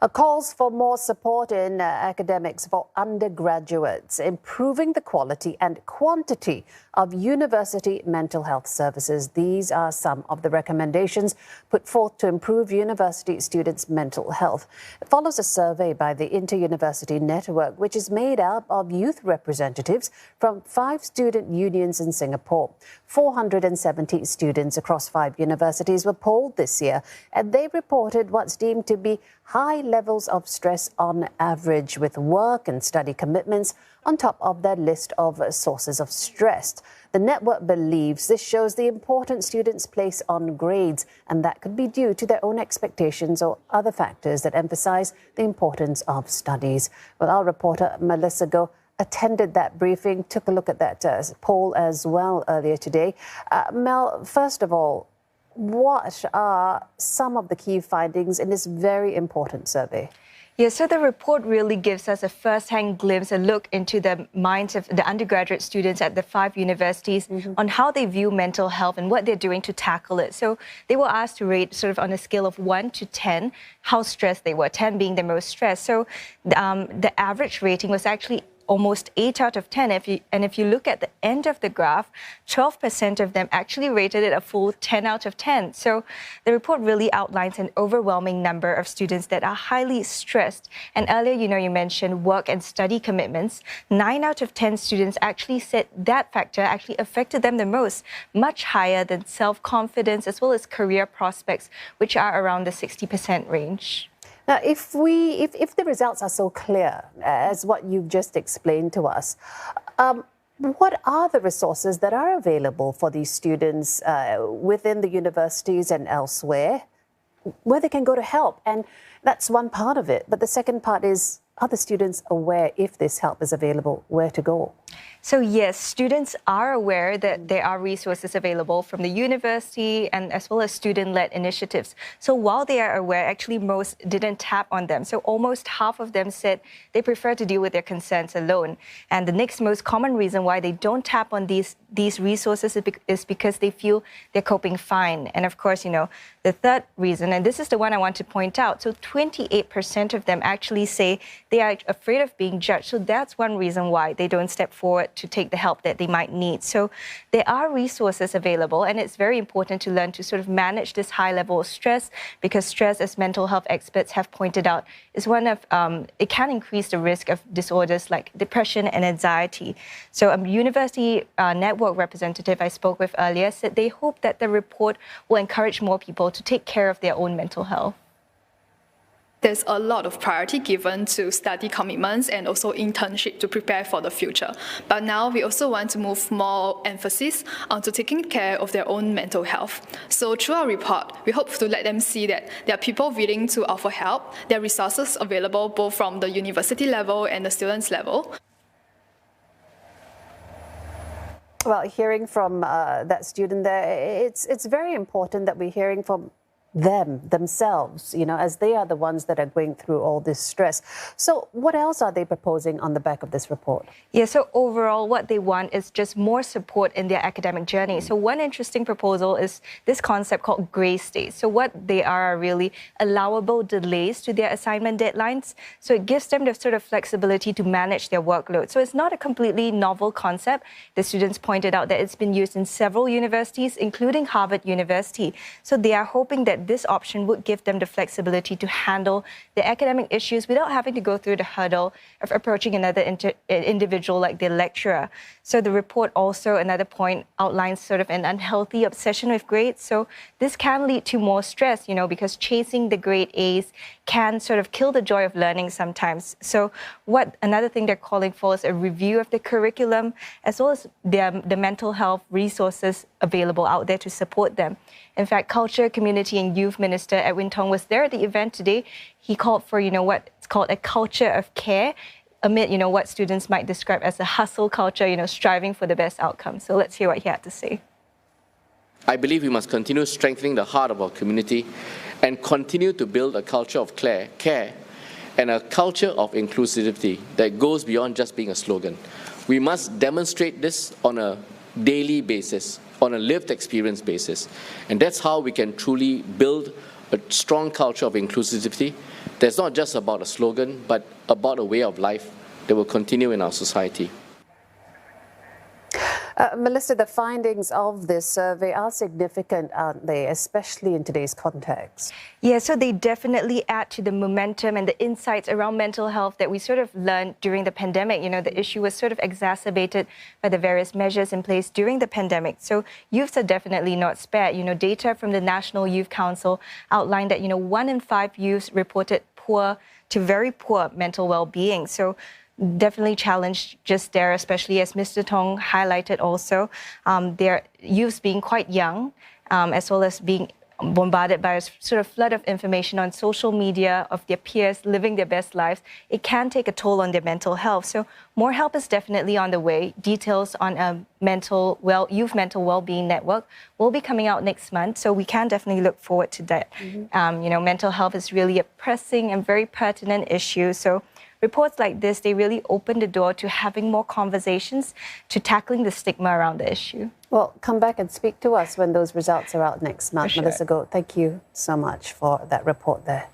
Calls for more support in academics for undergraduates, improving the quality and quantity of university mental health services. These are some of the recommendations put forth to improve university students' mental health. It follows a survey by the Inter-University Network, which is made up of youth representatives from 5 student unions in Singapore. 470 students across 5 universities were polled this year, and they reported what's deemed to be high levels of stress on average, with work and study commitments on top of their list of sources of stress. The network believes this shows the importance students place on grades, and that could be due to their own expectations or other factors that emphasize the importance of studies. Well, our reporter Melissa Goh attended that briefing, took a look at that poll as well earlier today. Mel, first of all, what are some of the key findings in this very important survey? Yeah, so the report really gives us a first-hand glimpse, a look into the minds of the undergraduate students at the 5 universities on how they view mental health and what they're doing to tackle it. So they were asked to rate sort of on a scale of 1 to 10 how stressed they were, 10 being the most stressed. So the average rating was actually almost 8 out of 10. If you look at the end of the graph, 12% of them actually rated it a full 10 out of 10. So the report really outlines an overwhelming number of students that are highly stressed. And earlier, you mentioned work and study commitments. 9 out of 10 students actually said that factor actually affected them the most, much higher than self-confidence as well as career prospects, which are around the 60% range. Now, if the results are so clear as what you've just explained to us, what are the resources that are available for these students within the universities and elsewhere, where they can go to help? And that's one part of it. But the second part is, are the students aware, if this help is available, where to go? So yes, students are aware that there are resources available from the university and as well as student-led initiatives. So while they are aware, actually most didn't tap on them. So almost half of them said they prefer to deal with their concerns alone. And the next most common reason why they don't tap on these resources is because they feel they're coping fine. And of course, the third reason, and this is the one I want to point out, so 28% of them actually say they are afraid of being judged. So that's one reason why they don't step forward to take the help that they might need. So there are resources available, and it's very important to learn to sort of manage this high level of stress, because stress, as mental health experts have pointed out, is one of, it can increase the risk of disorders like depression and anxiety. So a university network representative I spoke with earlier said they hope that the report will encourage more people to take care of their own mental health. There's a lot of priority given to study commitments and also internship to prepare for the future. But now we also want to move more emphasis onto taking care of their own mental health. So through our report, we hope to let them see that there are people willing to offer help. There are resources available both from the university level and the students level. Well, hearing from that student there, it's very important that we're hearing from themselves, as they are the ones that are going through all this stress. So what else are they proposing on the back of this report? Yeah, so overall, what they want is just more support in their academic journey. So one interesting proposal is this concept called grace days. So what they are really allowable delays to their assignment deadlines. So it gives them the sort of flexibility to manage their workload. So it's not a completely novel concept. The students pointed out that it's been used in several universities, including Harvard University. So they are hoping that this option would give them the flexibility to handle the academic issues without having to go through the hurdle of approaching another individual like their lecturer. So the report also, another point, outlines sort of an unhealthy obsession with grades. So this can lead to more stress, because chasing the grade A's can sort of kill the joy of learning sometimes. So another thing they're calling for is a review of the curriculum, as well as the mental health resources available out there to support them. In fact, Culture, Community and Youth Minister Edwin Tong was there at the event today. He called for, what's called a culture of care amid, what students might describe as a hustle culture, striving for the best outcome. So let's hear what he had to say. I believe we must continue strengthening the heart of our community and continue to build a culture of care and a culture of inclusivity that goes beyond just being a slogan. We must demonstrate this on a daily basis, on a lived experience basis. And that's how we can truly build a strong culture of inclusivity that's not just about a slogan, but about a way of life that will continue in our society. Melissa, the findings of this survey are significant, aren't they, especially in today's context? Yeah, so they definitely add to the momentum and the insights around mental health that we sort of learned during the pandemic. You know, the issue was sort of exacerbated by the various measures in place during the pandemic. So youths are definitely not spared. You know, data from the National Youth Council outlined that, 1 in 5 youths reported poor to very poor mental well-being. So definitely challenged just there, especially as Mr. Tong highlighted also, their youths being quite young, as well as being bombarded by a sort of flood of information on social media of their peers living their best lives. It can take a toll on their mental health. So more help is definitely on the way. Details on a youth mental well-being network will be coming out next month. So we can definitely look forward to that. Mental health is really a pressing and very pertinent issue. So reports like this, they really open the door to having more conversations, to tackling the stigma around the issue. Well, come back and speak to us when those results are out next month. For sure. Melissa Goh, thank you so much for that report there.